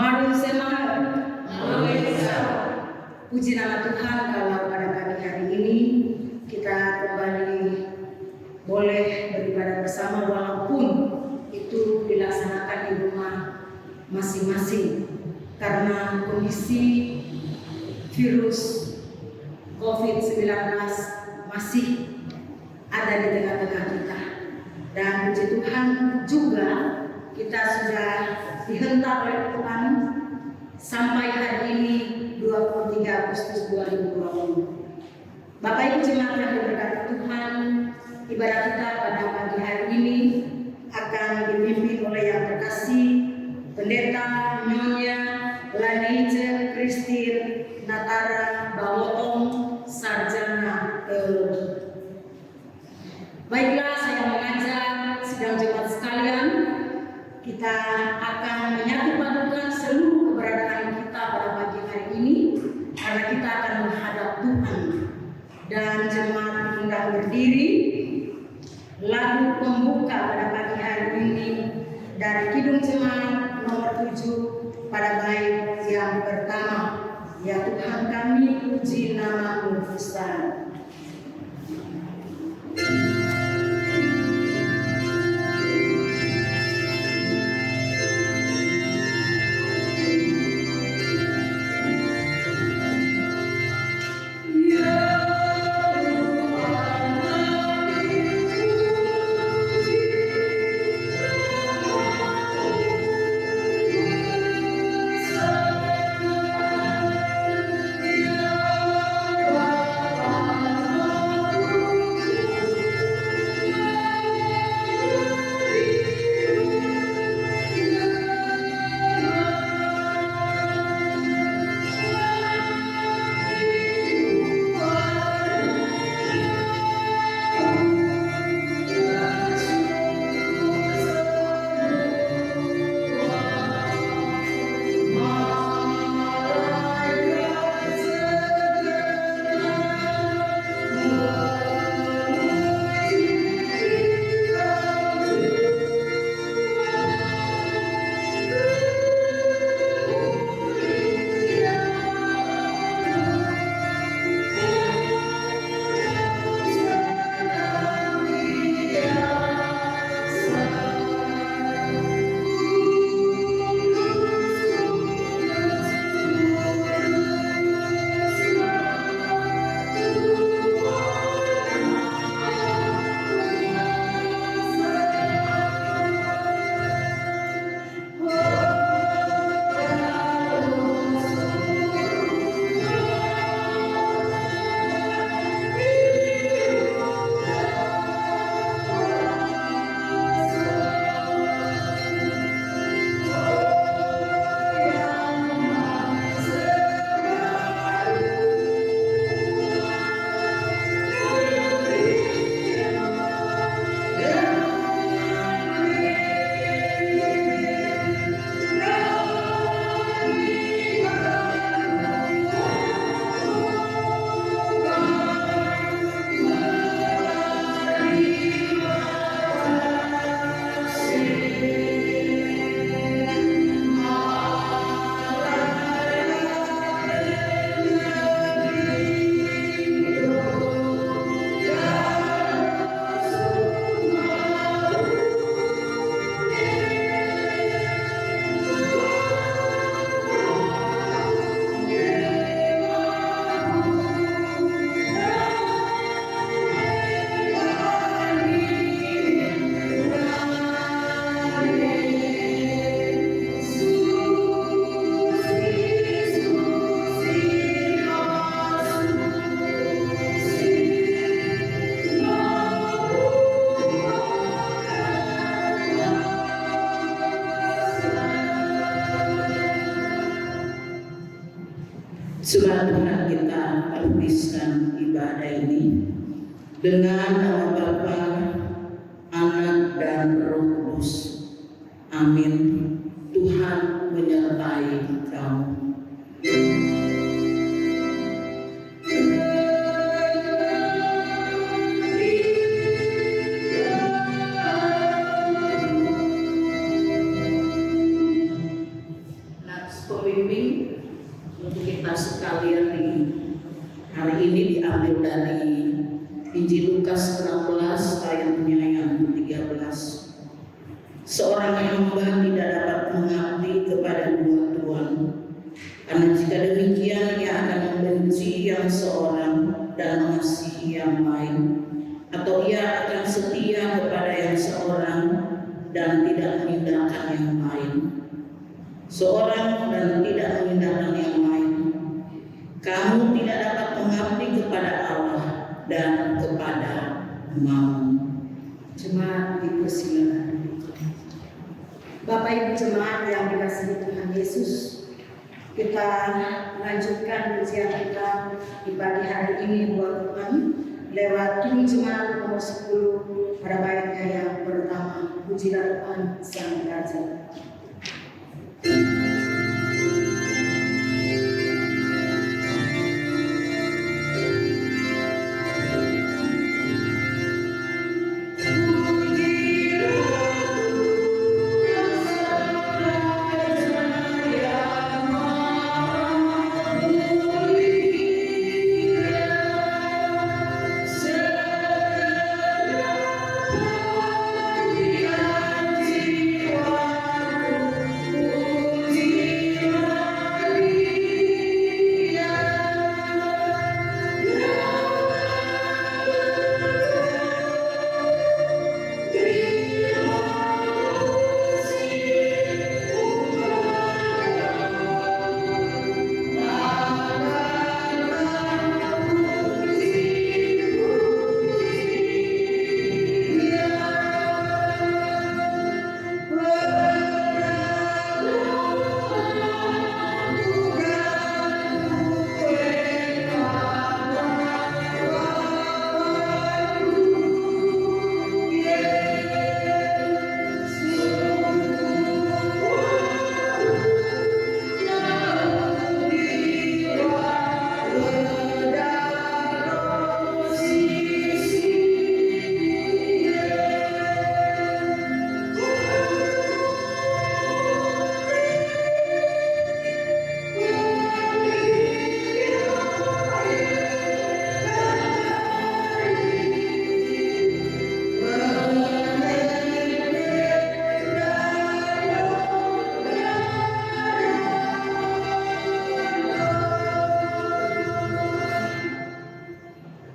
Mari semangat. Puji nama Tuhan kalau pada pagi hari ini kita kembali boleh beribadah bersama walaupun itu dilaksanakan di rumah masing-masing karena kondisi virus COVID-19 masih ada di tengah-tengah kita. Dan puji Tuhan juga kita sudah dihentak oleh Tuhan sampai hari ini 23 Agustus 2020. Bapak Ibu jemaat yang diberkati Tuhan, ibadah kita pada pagi hari ini akan dipimpin oleh yang terkasih Pendeta Nyonya Lanice Christine Natara Bawotong, Sarjana Teologi. Baiklah, saya mengajak sidang jemaat sekalian, kita akan menyatu padukan seluruh keberadaan kita pada pagi hari ini karena kita akan menghadap Tuhan. Dan jemaat diundang berdiri. Lagu pembuka pada pagi hari ini dari Kidung Jemaat nomor 7 pada bait yang pertama, ya Tuhan kami puji nama-Mu besar. Sebab Tuhan kita habiskan ibadah ini dengan nama Bapa, Anak dan Roh Kudus. Amin. Tuhan menyertai kamu. Seorang hamba tidak dapat mengabdi kepada dua tuan, karena jika demikian ia akan membenci yang seorang dan mengasihi yang lain, atau ia akan setia kepada yang seorang dan tidak meninggalkan yang lain. Seorang dan tidak meninggalkan yang lain. Kamu tidak dapat mengabdi kepada Allah dan kepada Mammon. Jemaat dipersilakan. Bapak Ibu jemaat yang dikasihi Tuhan Yesus, kita lanjutkan ujian kita di pagi hari ini buat Tuhan lewat jemaat nomor 10 pada baitnya yang pertama, pujilah Tuhan Sang Raja.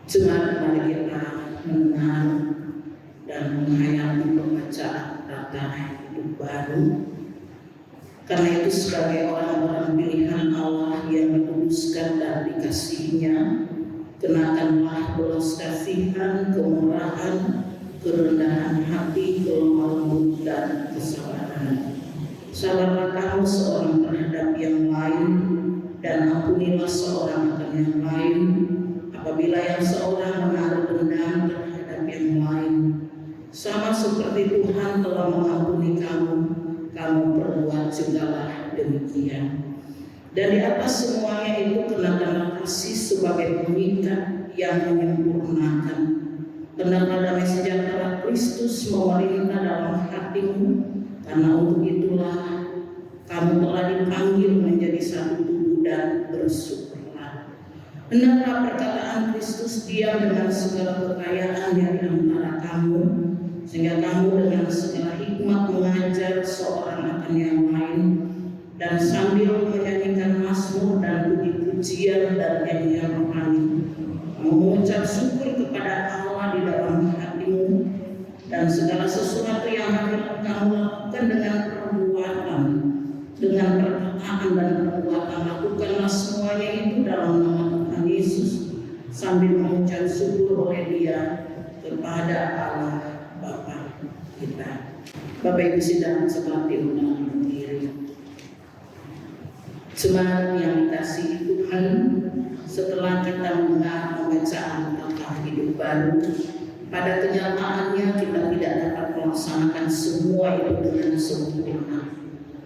Jemaat, mari kita mengenal dan menghayati pembacaan tata hidup baru. Karena itu sebagai orang-orang pilihan Allah yang dikuduskan dan dikasihinya, kenakanlah belas kasihan, kemurahan, kerendahan hati, kelemah lembut dan kesabaran. Sabarlah kamu seorang terhadap yang lain, dan ampunilah seorang akan yang lain. Apabila yang seorang menaruh dendam terhadap yang lain, sama seperti Tuhan telah mengampuni kamu, kamu perbuat segala demikian. Dan di atas semuanya itu kenakanlah kasih sebagai pengikat yang menyempurnakan. Kenakanlah damai sejahtera Kristus memerintah dalam hatimu, karena untuk itulah kamu telah dipanggil menjadi satu tubuh dan bersyukurlah. Hendaklah perkataan Kristus diam dengan segala kekayaan yang di antara kamu, sehingga kamu dengan segala hikmat mengajar seorang akan yang lain, dan sambil menyanyikan mazmur dan puji-pujian dan nyanyian rohani, mengucap syukur kepada Allah di dalam hatimu, dan segala sesuatu yang kamu lakukan dengan perbuatan, dengan perkataan dan perbuatan, lakukanlah semuanya itu dalam nama Tuhan Yesus, sambil mengucap syukur oleh Dia kepada Allah Bapa kita. Bapak Ibu sidang seperti undangan berdiri. Jemaat yang dikasihi Tuhan, setelah kita mendengar pembacaan tata hidup baru, pada kenyataannya kita tidak dapat melaksanakan semua itu dengan sempurna.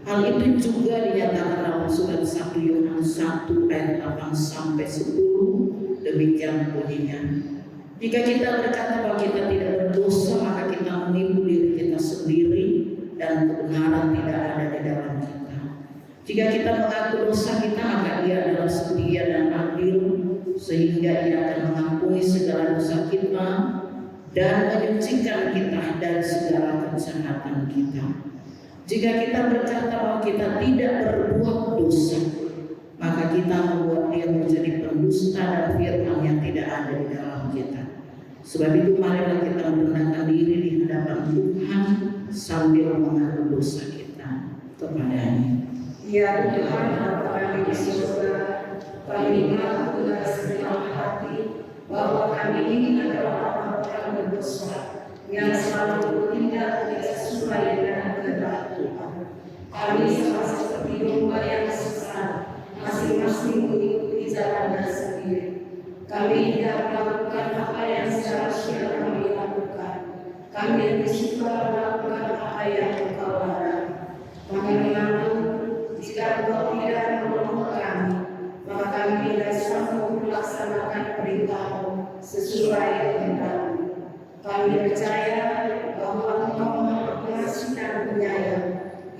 Hal itu juga dinyatakan dalam surat 1 Yohanes 1 ayat 8 sampai 10. Demikian bunyinya. Jika kita berkata bahwa kita tidak berdosa, maka kita menipu diri kita sendiri dan kebenaran tidak ada di dalam kita. Jika kita mengaku dosa kita, maka Dia adalah setia dan adil, sehingga Ia akan mengampuni segala dosa kita dan menyucikan kita dari segala kejahatan. kejahatan kita. Jika kita berkata bahwa kita tidak berbuat dosa, maka kita membuat dia menjadi pendusta dan firman yang tidak ada di dalam kita. Sebab itu marilah kita merendahkan diri di hadapan Tuhan sambil mengaku dosa kita kepada-Nya. Ya Tuhan, Bapa kami di surga, kami mengaku dengan segenap hati bahwa kami ini adalah orang-orang berdosa yang selalu bertindak tidak sesuai dengan kehendak Tuhan. Kami sama seperti domba yang sesat, masing-masing mengikuti jalannya sendiri. Kami tidak melakukan apa yang seharusnya kami lakukan. Kami lebih suka melakukan apa yang Engkau larang. Kami mengaku jika Engkau tidak menolong kami, maka kami tidak sanggup melaksanakan perintah-Mu sesuai kehendak-Mu. Kami percaya bahwa Engkau Maha Pengasih dan Penyayang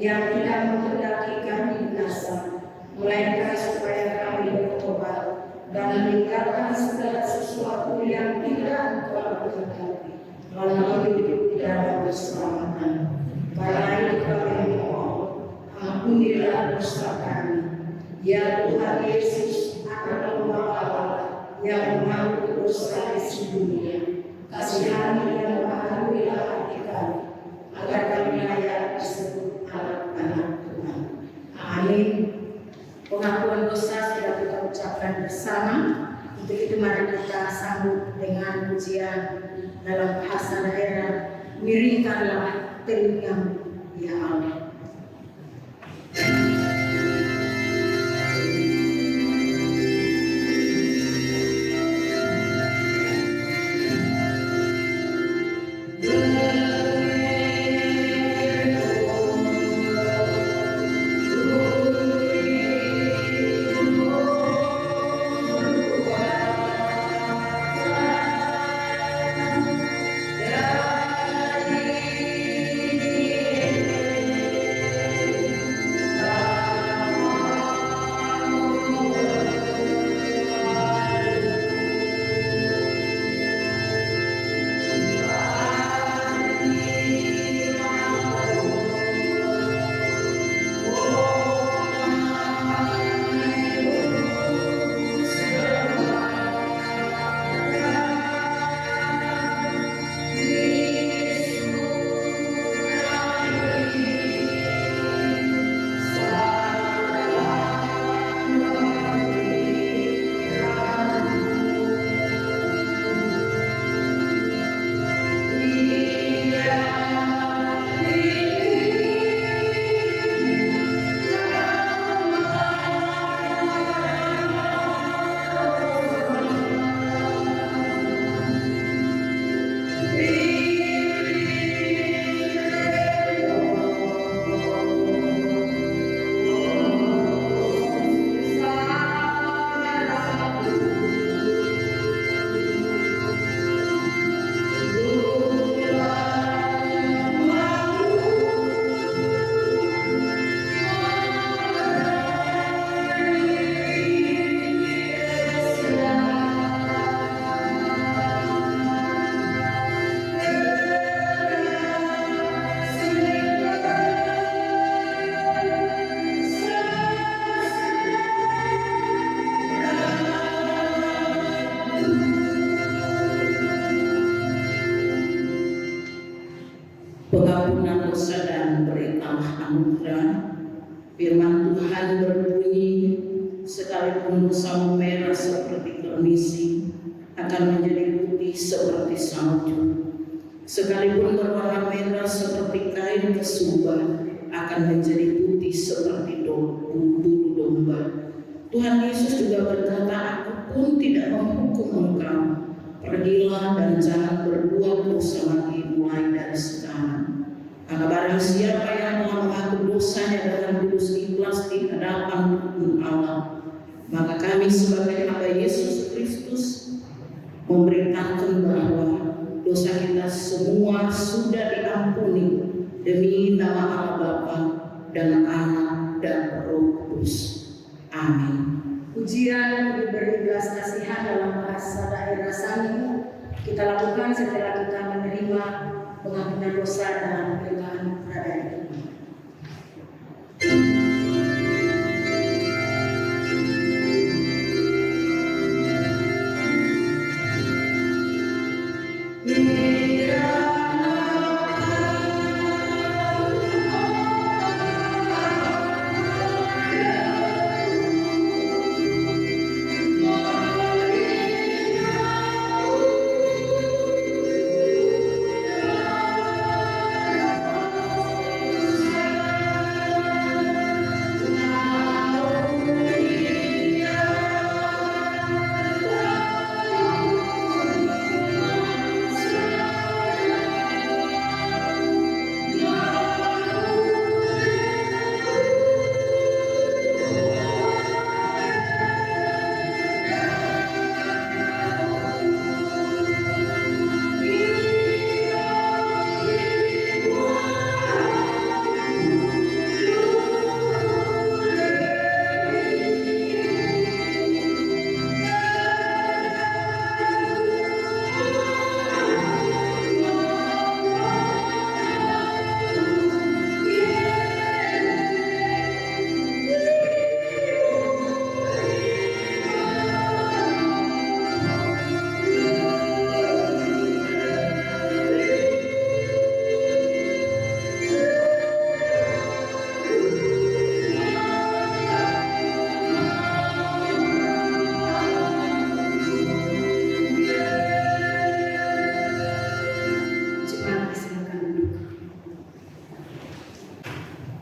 yang tidak menghendaki kami binasa, melainkan supaya kami bertobat dan meninggalkan segala sesuatu yang tidak Engkau kehendaki, lalu hidup di dalam keselamatan. Karena itu kami mohon, ampunilah dosa kami. Ya Tuhan Yesus, Anak Allah yang mengampuni dosa di dunia, kasihani dan mengakui hati kami, agar kami layak disebut anak-anak Tuhan. Amin. Pengakuan dosa sudah kita ucapkan bersama. Untuk itu mari kita sambut dengan pujian dalam bahasa daerah. Miringkanlah telingamu, ya Allah. Pengampunan dosa dan beritalah anugerah. Firman Tuhan berbunyi, sekalipun dosamu merah seperti permisi, akan menjadi putih seperti salju. Sekalipun berwarna merah seperti kain kesumba, akan menjadi putih seperti bulu domba. Tuhan Yesus juga berkata, Aku pun tidak menghukum engkau. Pergilah dan jangan berbuat dosa lagi mulai dari sekarang. Karena barang siapa yang telah mengaku dosanya dengan tulus ikhlas di hadapan Allah, maka kami sebagai hamba Yesus Kristus memberitakan bahwa dosa kita semua sudah diampuni demi nama Allah Bapa dan Anak dan Roh Kudus. Amin. Pujian diberi belas kasihan dalam bahasa daerah Sangihe kita lakukan setelah kita menerima pengampunan dosa dan pembelaan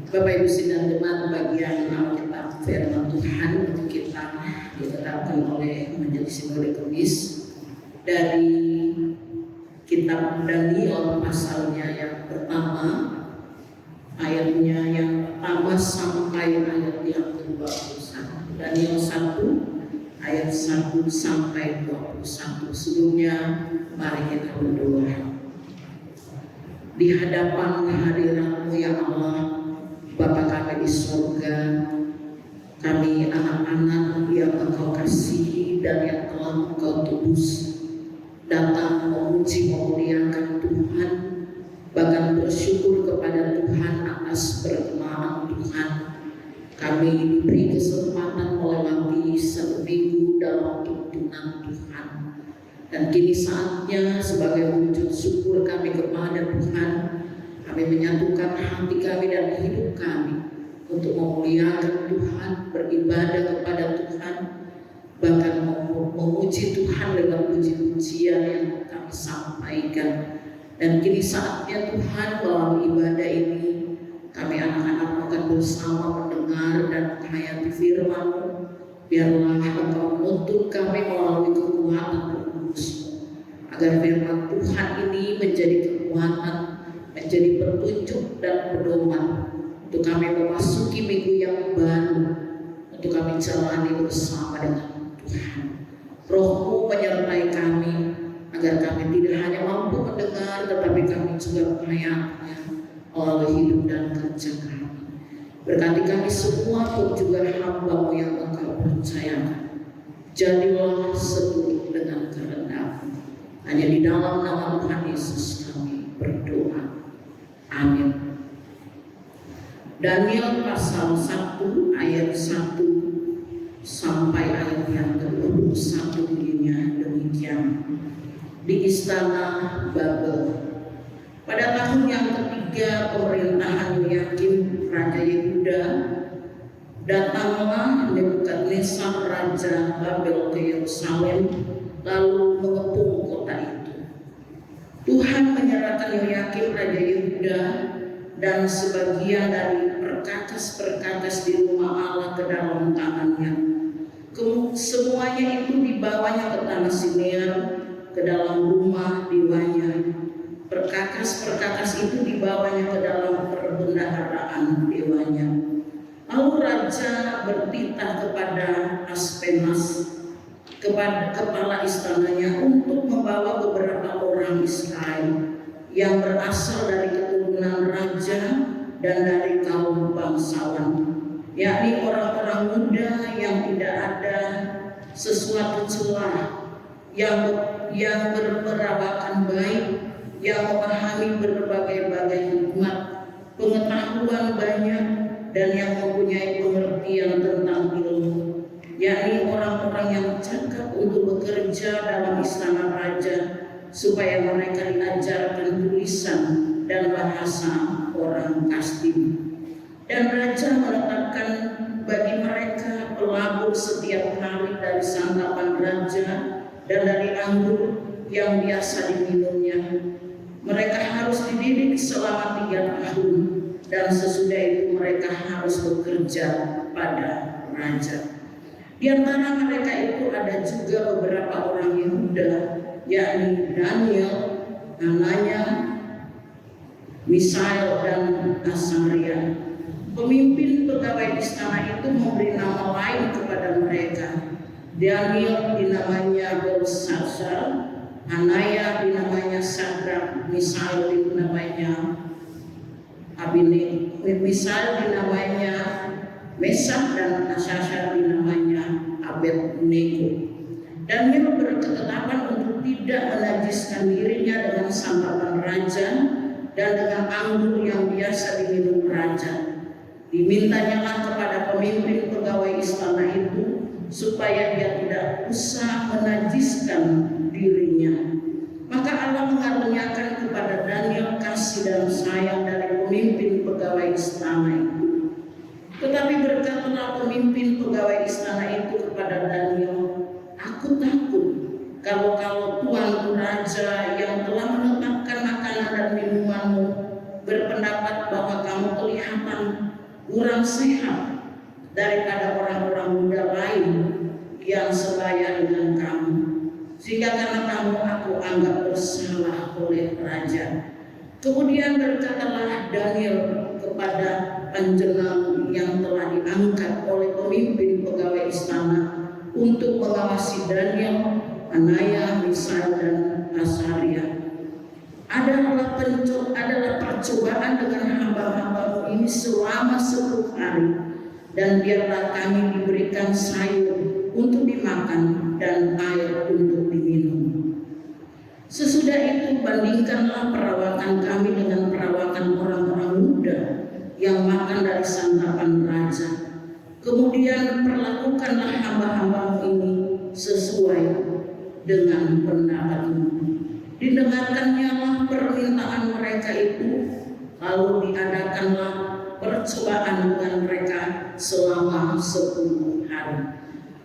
Bapak Ibu sidang jemaat, bagian Alkitab firman Tuhan untuk kita ditetapkan oleh Majelis Sinode Kemis dari kitab Daniel pasalnya yang pertama, ayatnya yang pertama sampai ayat yang ke-21. Daniel 1 ayat 1 sampai 21. Sebelumnya mari kita berdoa. Di hadapan hadirat-Mu ya Allah, Bapa kami di surga, kami anak-anak yang Engkau kasihi dan yang telah Engkau tebus, datang memuji memuliakan Tuhan, bahkan bersyukur kepada Tuhan atas berkenaan Tuhan. Kami diberi kesempatan melewati satu minggu dalam tuntunan Tuhan, dan kini saatnya sebagai wujud syukur kami kepada Tuhan, kami menyatukan hati kami dan hidup kami untuk memuliakan Tuhan, beribadah kepada Tuhan, bahkan memuji Tuhan lewat puji-pujian yang kami sampaikan. Dan kini saatnya Tuhan, melalui ibadah ini kami anak-anak akan bersama mendengar dan menghayati firman-Mu. Biarlah Engkau menuntun kami melalui kekuatan Roh-Mu, agar firman Tuhan ini menjadi kekuatan, menjadi petunjuk dan pedoman untuk kami memasuki minggu yang baru, untuk kami jalani bersama dengan Tuhan. Roh-Mu menyertai kami agar kami tidak hanya mampu mendengar, tetapi kami juga menghayatnya melalui hidup dan kerja kami. Berkati kami semua pun juga hamba-Mu yang Engkau percayakan. Jadilah seturut dengan kehendak-Mu. Hanya di dalam nama Tuhan Yesus kami berdoa. Amin. Daniel pasal 1 ayat 1 sampai ayat yang ke-21 bunyinya demikian. Di istana Babel, pada tahun yang ketiga pemerintahan Yoyakim Raja Yehuda, datanglah Nebukadnezar Raja Babel ke Yerusalem, lalu mengepung kota itu. Tuhan menyerahkan Yoyakim Raja Yehuda dan sebagian dari perkakas-perkakas di rumah Allah ke dalam tangannya. Semuanya itu dibawanya ke tanah Sinear, ke dalam rumah dewanya. Perkakas-perkakas itu dibawanya ke dalam perbendaharaan dewanya. Lalu raja bertitah kepada Aspenas, kepada kepala istananya, untuk membawa beberapa orang Israel yang berasal dari keturunan raja dan dari kaum bangsawan, yakni orang-orang muda yang tidak ada sesuatu celah, yang berperawakan baik, yang memahami berbagai-bagai hikmat, pengetahuan banyak, dan yang mempunyai pengertian tentang ilmu, yakni orang-orang yang cakap untuk bekerja dalam istana raja, supaya mereka diajarkan tulisan dan bahasa orang Kasdim. Dan raja menetapkan bagi mereka pelabur setiap hari dari santapan raja dan dari anggur yang biasa diminumnya. Mereka harus dididik selama 3 tahun, dan sesudah itu mereka harus bekerja pada raja. Di antara mereka itu ada juga beberapa orang Yehuda, yakni Daniel, Hananya, Misael, dan Azaria. Pemimpin pegawai istana itu memberi nama lain kepada mereka. Daniel dinamanya Belshazzar, Hanaya dinamanya Sadrak, Misael dinamanya Abednego, Misael dinamanya Mesak, dan Azaria dinamanya Abednego. Daniel berketetapan untuk tidak menajiskan dirinya dengan santapan raja dan dengan anggur yang biasa diminum raja. Dimintanyalah kepada pemimpin pegawai istana itu supaya dia tidak usah menajiskan dirinya. Maka Allah mengaruniakan kepada Daniel kasih dan sayang dari pemimpin pegawai istana itu. Tetapi berkatalah pemimpin pegawai istana itu kepada Daniel, "Aku takut kalau tuanku raja yang telah menetapkan makanan dan minumanmu berpendapat bahwa kamu kelihatan kurang sehat daripada orang-orang muda lain yang sebaya dengan kamu, sehingga karena kamu aku anggap bersalah oleh raja. Kemudian berkatalah Daniel kepada panjenengan yang telah diangkat oleh pemimpin pegawai istana untuk mengawasi Daniel, Hanaya, Misael, dan Azaria. Adalah percobaan dengan hamba-hambamu ini selama 10 hari, dan biarlah kami diberikan sayur untuk dimakan dan air untuk diminum. Sesudah itu bandingkanlah perawakan kami dengan perawakan orang-orang muda yang makan dari santapan raja. Kemudian perlakukanlah hamba-hambamu ini sesuai dengan pendapatmu. Didengarkannya permintaan mereka itu, lalu diadakanlah percobaan dengan mereka selama 10 hari.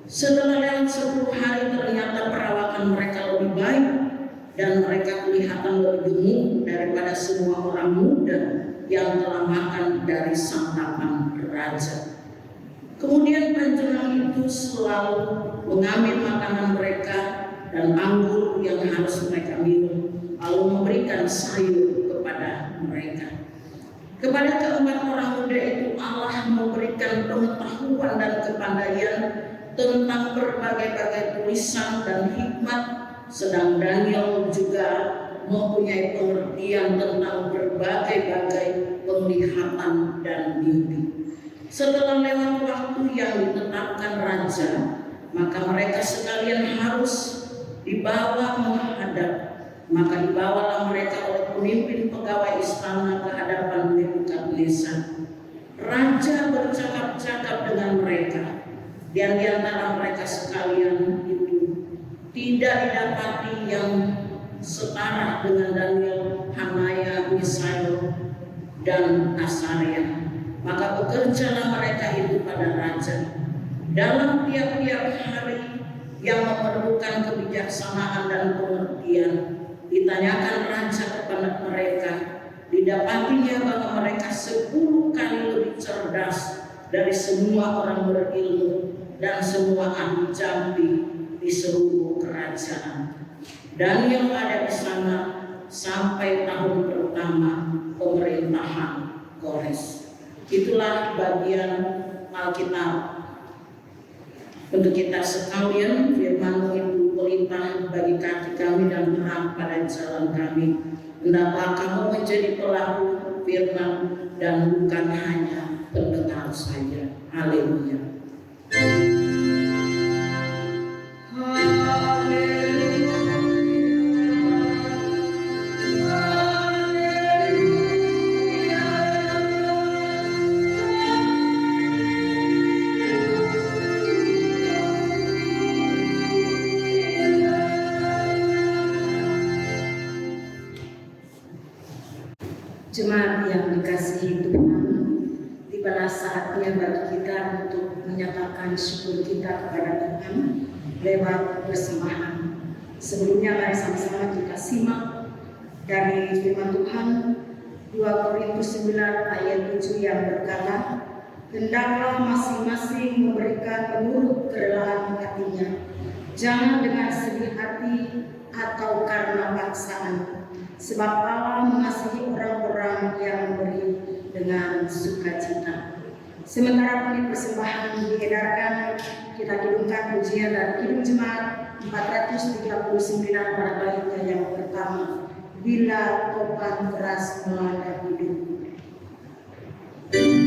Setelah lewat 10 hari ternyata perawakan mereka lebih baik dan mereka kelihatan lebih gemuk daripada semua orang muda yang telah makan dari santapan raja. Kemudian panjenengan itu selalu mengambil makanan mereka dan anggur yang harus mereka minum, lalu memberikan sayur kepada mereka. Kepada keempat orang muda itu Allah memberikan pengetahuan dan kepandaian tentang berbagai-bagai tulisan dan hikmat, sedang Daniel juga mempunyai pengertian tentang berbagai-bagai penglihatan dan mimpi. Setelah lewat waktu yang ditetapkan raja, maka mereka sekalian harus dibawa menghadap. Maka dibawalah mereka oleh pemimpin pegawai istana ke hadapan Nebukadnezar. Raja bercakap-cakap dengan mereka, dan di antara mereka sekalian itu tidak didapati yang setara dengan Daniel, Hanaya, Misael, dan Azaria. Maka bekerjalah mereka itu pada raja. Dalam tiap-tiap hari yang memerlukan kebijaksanaan dan pengertian, ditanyakan raja kepada mereka, didapatinya bahwa mereka 10 kali lebih cerdas dari semua orang berilmu dan semua ahli jambi di seluruh kerajaan. Daniel ada di sana sampai tahun pertama pemerintahan Kores. Itulah bagian Alkitab untuk kita sekalian. Firman-Mu itu pelita bagi kaki kami dan terang pada jalan kami. Hendaklah Kamu menjadi pelaku firman dan bukan hanya pendengar saja. Haleluya. Jemaat yang dikasihi Tuhan, tibalah saatnya bagi kita untuk menyatakan syukur kita kepada Tuhan lewat persembahan. Sebelumnya mari sama-sama kita simak dari firman Tuhan 2 Korintus 9 ayat 7 yang berkata, hendaklah masing-masing memberikan menurut kerelaan hatinya, jangan dengan sedih hati atau karena paksaan. Sebab Allah mengasihi orang-orang yang memberi dengan sukacita. Sementara bunyi persembahan diedarkan, kita kidungkan pujian dan kidung jemaat 439 pada baitnya yang pertama, bila topan keras melanda hidup. Bila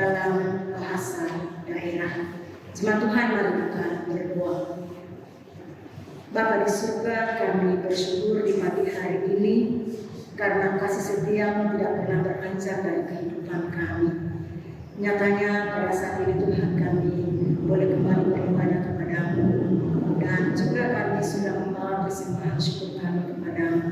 dalam bahasa daerah. Jemaat Tuhan, mari kita berdoa. Bapa di surga, kami bersyukur di pagi hari ini karena kasih setia-Mu tidak pernah beranjak dari kehidupan kami. Nyatanya pada saat ini Tuhan, kami boleh kembali beribadah kepada-Mu, dan juga kami sudah membawa persembahan syukur kami kepada-Mu.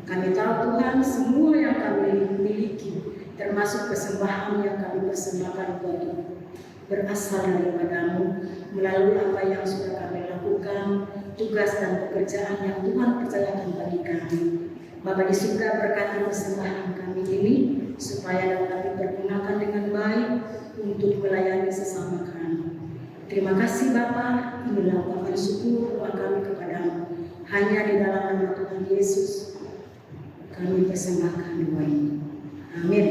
Kami tahu Tuhan, semua yang kami miliki, termasuk persembahan yang kami persembahkan buat-Mu, berasal daripada-Mu melalui apa yang sudah kami lakukan, tugas dan pekerjaan yang Tuhan percayakan bagi kami. Bapa di surga, berkati persembahan kami ini supaya dapat dipergunakan dengan baik untuk melayani sesama kami. Terima kasih Bapa, inilah ungkapan syukur doa kami kepada-Mu. Hanya di dalam nama Tuhan Yesus kami persembahkan doa ini. Amin.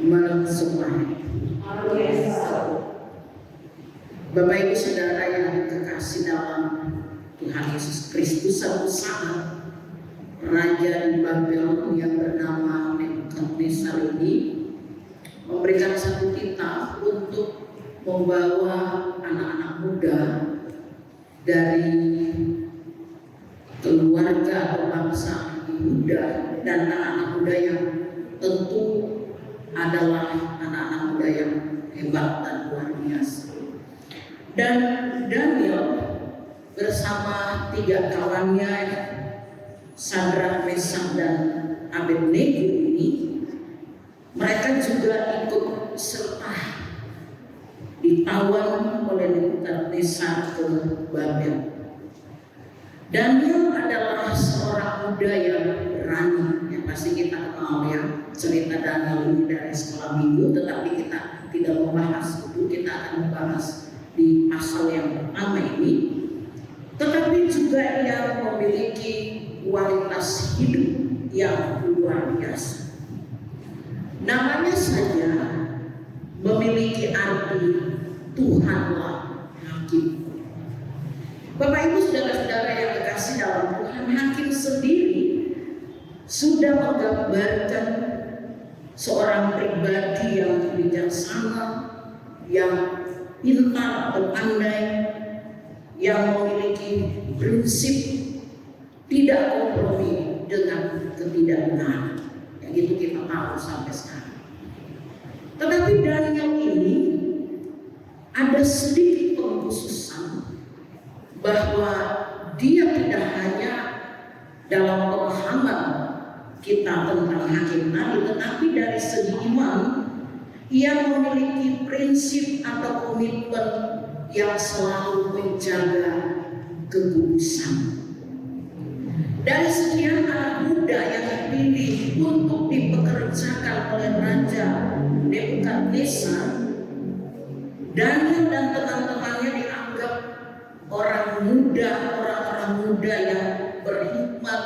Malam semua. Bapak Ibu Saudara yang terkasih dalam Tuhan Yesus Kristus, suatu saat raja di Babel yang bernama Nebukadnezar ini memberikan satu titah untuk membawa anak-anak muda dari keluarga atau bangsa Yehuda dan anak-anak muda yang tentu adalah anak-anak muda yang hebat dan luar biasa. Dan Daniel bersama 3 kawannya, Sadrak, Mesak, dan Abednego ini, mereka juga ikut serta ditawan oleh Nebukadnezar ke Babel. Daniel adalah seorang muda yang berani, yang pasti kita kenal ya cerita Daniel ini dari sekolah minggu, tetapi kita tidak membahas itu, kita akan membahas di pasal yang pertama ini. Tetapi juga yang memiliki kualitas hidup yang luar biasa. Namanya saja memiliki arti Tuhanlah Hakim. Bapak Ibu saudara-saudara yang terkasih dalam Tuhan, hakim sendiri sudah menggambarkan seorang pribadi yang bijaksana, yang pintar atau pandai, yang memiliki prinsip, tidak kompromi dengan ketidakbenaran. Yang itu kita tahu sampai sekarang. Tetapi Daniel ini ada sedikit pengkhususan bahwa dia tidak hanya dalam pemahaman kita tentang hakim tadi, tetapi dari segi iman ia memiliki prinsip atau komitmen yang selalu menjaga kekudusan. Dari sekian anak muda yang dipilih untuk dipekerjakan oleh Raja Nebukadnezar, Daniel dan teman-temannya dianggap orang muda yang berhikmat,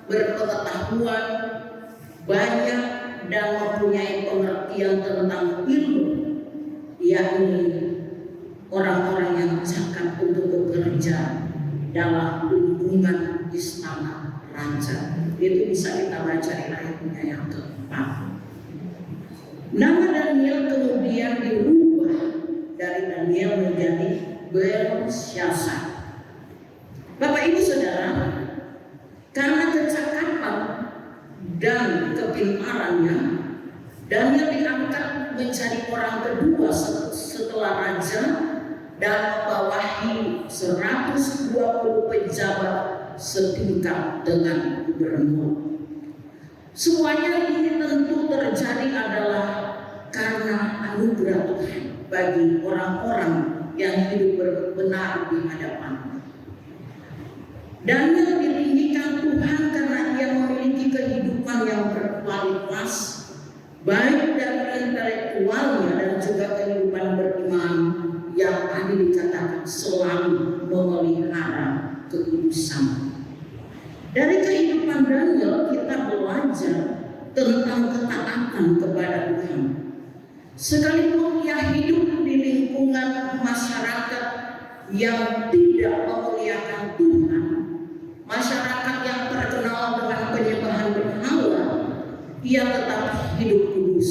berpengetahuan, banyak dan mempunyai pengertian tentang ilmu, yakni orang-orang yang cakap untuk bekerja dalam lingkungan istana raja. Itu bisa kita baca di ayatnya yang keempat. Nama Daniel kemudian dirubah dari Daniel kepintarannya, Daniel diangkat menjadi orang kedua setelah raja dan membawahi 120 pejabat setingkat dengan gubernur. Semuanya ini tentu terjadi adalah karena anugerah Tuhan bagi orang-orang yang hidup benar di hadapan. Daniel ditinggikan Tuhan karena ia memiliki kehidupan yang berkualitas, baik dari intelektualnya dan juga kehidupan beriman yang tadi dikatakan selalu memelihara kekudusan. Dari kehidupan Daniel kita belajar tentang ketaatan kepada Tuhan. Sekalipun ia hidup di lingkungan masyarakat yang tidak memuliakan Tuhan, masyarakat yang terkenal dengan penyembahan berhala, ia tetap hidup kudus.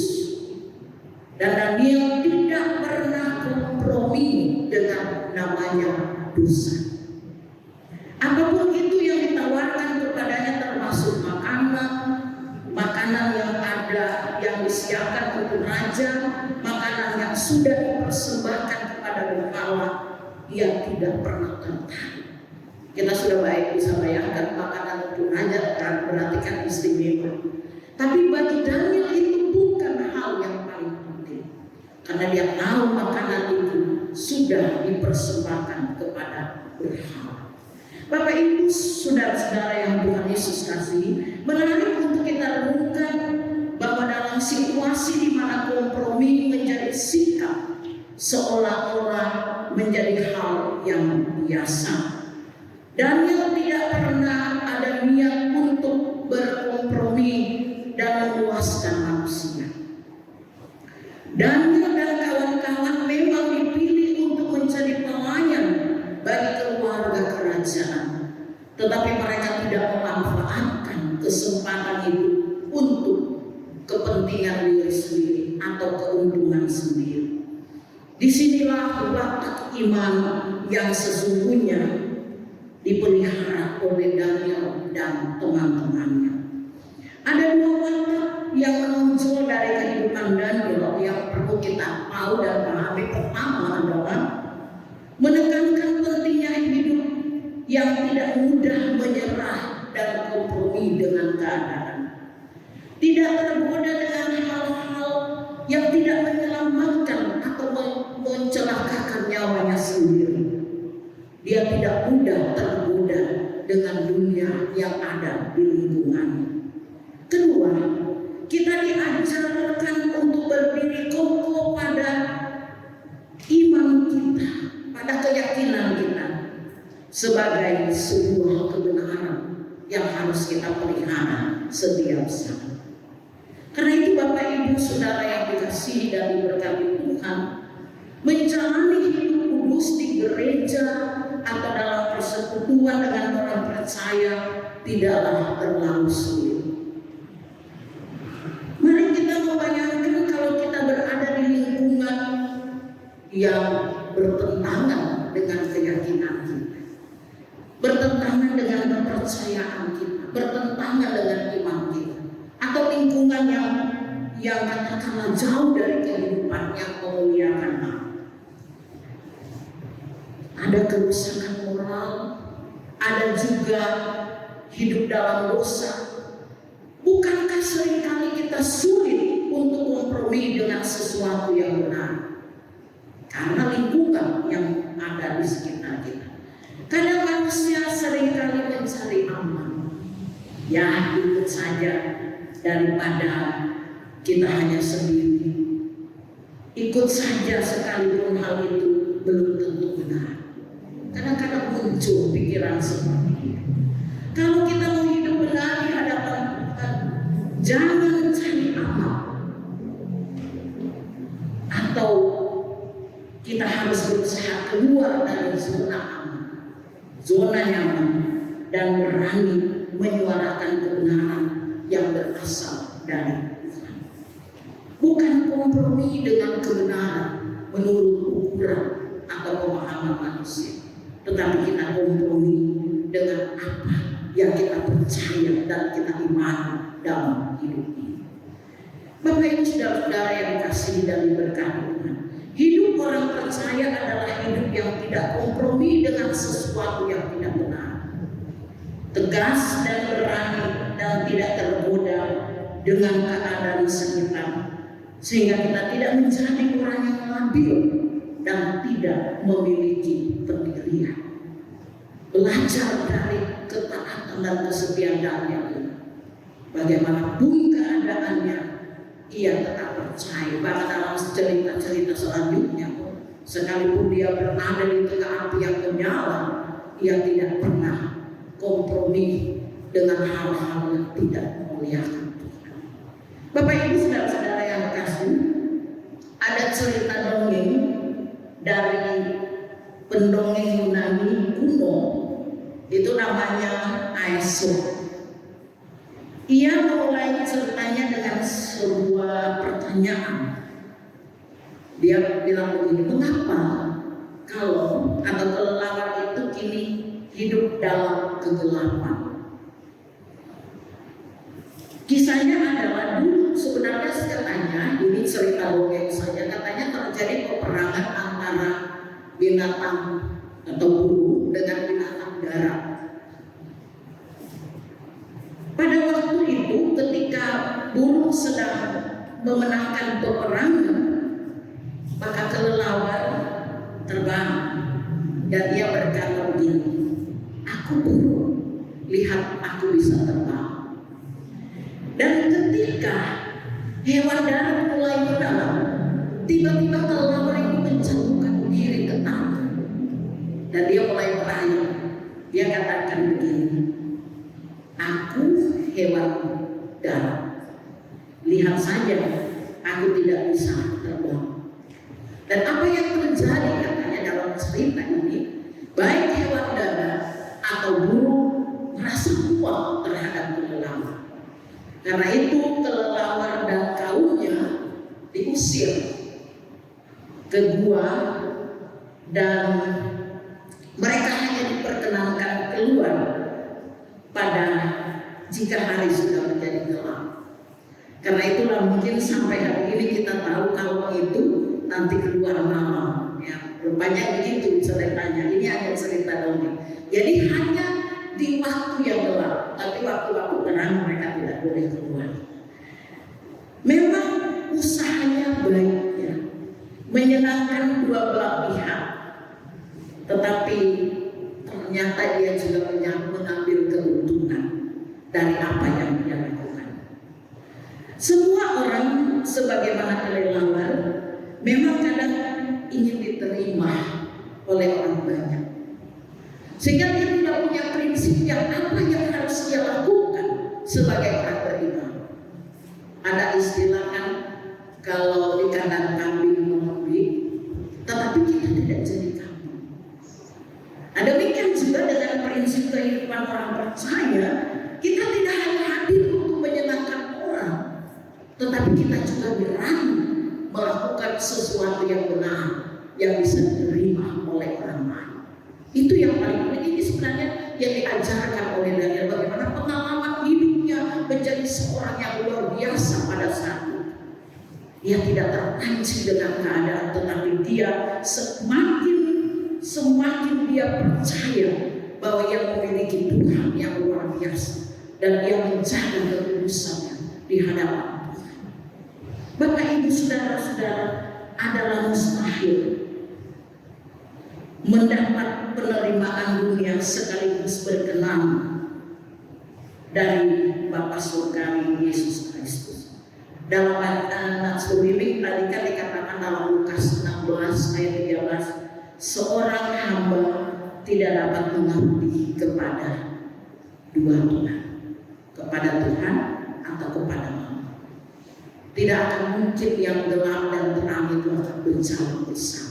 Dan Daniel tidak pernah kompromi dengan namanya dosa. Apapun itu yang ditawarkan kepadanya, termasuk makanan yang ada yang disiapkan untuk raja, makanan yang sudah dipersembahkan kepada berhala, ia tidak pernah tertarik. Kita sudah baik bisa bayangkan makanan untuk raja berarti kan istimewa. Tapi bagi Daniel itu bukan hal yang paling penting, karena dia tahu makanan itu sudah dipersembahkan kepada berhala. Bapak Ibu, saudara-saudara yang Tuhan Yesus kasih, menarik untuk kita renungkan bahwa dalam situasi di mana kompromi menjadi sikap seolah-olah menjadi hal yang biasa, Daniel tidak pernah ada niat untuk berkompromi dan memuaskan manusia. Daniel dan kawan-kawan memang dipilih untuk menjadi pelayan bagi keluarga kerajaan, tetapi mereka tidak memanfaatkan kesempatan itu untuk kepentingan diri sendiri atau keuntungan sendiri. Disinilah watak iman yang sesungguhnya dipelihara oleh Daniel dan teman-temannya. Ada dua watak yang menonjol dari kehidupan Daniel yang perlu kita tahu dan pahami. Pertama adalah menekankan pentingnya hidup yang tidak mudah menyerah dan kompromi dengan keadaan. Tidak tergoda dengan hal-hal yang tidak menyelamatkan atau mencelakakan nyawanya sendiri. Dia tidak mudah tergoda dengan dunia yang ada di lingkungannya. Kedua, kita diajarkan untuk berdiri kokoh pada iman kita, pada keyakinan kita sebagai sebuah kebenaran yang harus kita pelihara setiap saat. Karena itu Bapak Ibu Saudara yang dikasihi dan diberkati Tuhan, menjalani hidup kudus di gereja atau dalam persekutuan dengan orang percaya tidaklah terlalu sulit. Mari kita membayangkan kalau kita berada di lingkungan yang bertentangan dengan keyakinan kita, bertentangan dengan kepercayaan kita, bertentangan dengan iman kita, atau lingkungan yang katakanlah jauh dari kehidupan yang memuliakan Allah. Ada kerusakan moral, ada juga hidup dalam dosa. Bukankah seringkali kita sulit untuk kompromi dengan sesuatu yang benar? Karena lingkungan yang ada di sekitar kita. Kadang manusia seringkali mencari aman. Ya, ikut saja daripada kita hanya sendiri. Ikut saja sekalipun hal itu belum tentu benar. Kadang-kadang muncul pikiran seperti itu. Kalau kita mau hidup benar di hadapan Tuhan, jangan cari aman. Atau kita harus berusaha keluar dari zona aman, zona nyaman, dan berani menyuarakan kebenaran yang berasal dari Tuhan. Bukan kompromi dengan kebenaran menurut ukuran atau pemahaman manusia, tetapi kita kompromi dengan apa yang kita percaya dan kita imani dalam hidup ini. Bapak Ibu saudara-saudara yang dikasihi dan diberkati Tuhan, hidup orang percaya adalah hidup yang tidak kompromi dengan sesuatu yang tidak benar, tegas dan berani dan tidak tergoda dengan keadaan sekitar, sehingga kita tidak menjadi orang yang labil dan tidak memiliki pendirian. Belajar dari ketaatan dan kesetiaan Daniel, bagaimanapun keadaannya, ia tetap percaya. Bahkan dalam cerita-cerita selanjutnya, sekalipun dia berada di tengah api yang menyala, ia tidak pernah kompromi dengan hal-hal yang tidak memuliakan Tuhan. Bapak Ibu saudara-saudara yang kasih, ada cerita dongeng dari pendongeng Yunani kuno, itu namanya Aesop. Ia memulai ceritanya dengan sebuah pertanyaan. Dia bilang begini, mengapa kalau atau kelelawar itu kini hidup dalam kegelapan? Kisahnya adalah dulu sebenarnya katanya, ini cerita dongeng saja, katanya terjadi peperangan antara binatang atau burung dengan binatang darat. Pada waktu itu ketika burung sedang memenangkan peperangan, maka kelelawar terbang dan ia berkata begini, aku burung, lihat aku bisa terbang. Dan ketika hewan darat mulai mendalam, tiba-tiba kelelawar itu menjatuhkan diri ke tanah dan dia mulai merayap. Dia katakan begini, aku hewan darat, lihat saja aku tidak bisa terbang. Dan apa yang terjadi katanya dalam cerita ini, baik hewan darat atau burung merasa puas terhadap kelelawar. Karena itu kelelawar dan kaumnya diusir ke gua dan mereka hanya diperkenankan keluar pada jika hari sudah menjadi gelap. Karena itulah mungkin sampai hari ini kita tahu kalau itu nanti keluar malam. Ya, rupanya begitu ceritanya. Ini hanya cerita dongeng. Jadi hanya di waktu yang gelap, tapi waktu-waktu terang mereka tidak boleh keluar. Memang usahanya baik ya, menyenangkan dua belah pihak, tetapi ternyata dia juga mengambil keuntungan dari apa yang dia lakukan. Semua orang sebagaimana kelelawar memang kadang ingin diterima oleh orang banyak, sehingga dia tidak punya prinsip yang apa yang harus dia lakukan sebagai orang beriman. Ada istilah kan, kalau di kandang kambing mengembik, tetapi kita tidak jadi kambing. Ada demikian juga dengan prinsip kehidupan orang percaya, kita tidak hanya hadir untuk menyenangkan orang, tetapi kita juga berani melakukan sesuatu yang benar yang bisa diterima oleh orang lain. Itu yang paling penting. Ini sebenarnya yang diajarkan oleh Daniel, bagaimana pengalaman hidupnya menjadi seorang yang luar biasa pada saat itu. Dia tidak terpancing dengan keadaan, tetapi dia semakin dia percaya bahwa ia memiliki Tuhan yang luar biasa dan dia menjaga kekudusannya di hadapan Tuhan. Bapak Ibu saudara-saudara, adalah mustahil mendapat penerimaan dunia sekaligus berkenan dari Bapa Surgawi Yesus Kristus. Dalam ayat sebelumnya tadi kan dikatakan dalam Lukas 16 ayat 13, seorang hamba tidak dapat mengabdi kepada dua Tuhan, kepada Tuhan atau kepada mammon. Tidak akan mungkin yang gelap dan terang itu akan berjalan bersama.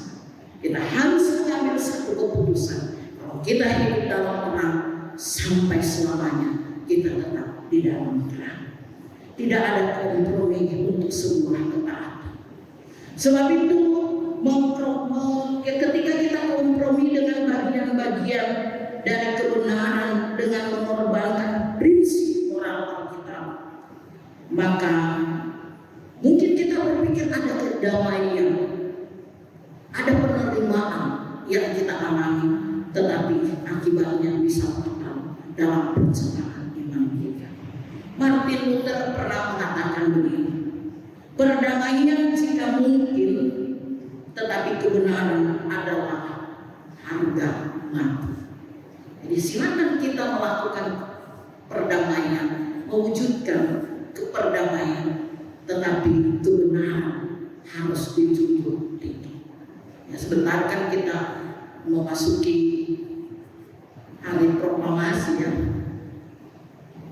Kita harus mengambil satu keputusan. Kalau kita hidup dalam terang sampai selamanya, kita tetap di dalam terang. Tidak ada kompromi untuk sebuah ketaatan. Sebab itu ketika kita kompromi dengan bagian-bagian dari kebenaran dengan mengorbankan prinsip moral kita, maka mungkin kita berpikir ada kedamaian, ada penerimaan yang kita alami, tetapi akibatnya bisa fatal dalam perjalanan iman kita. Martin Luther pernah mengatakan begini, perdamaian jika mungkin, tetapi kebenaran adalah harga mati. Jadi silakan kita melakukan perdamaian, mewujudkan keperdamaian, tetapi kebenaran harus dijunjung tinggi. Ya, sebentar kan kita memasuki hari proklamasi ya.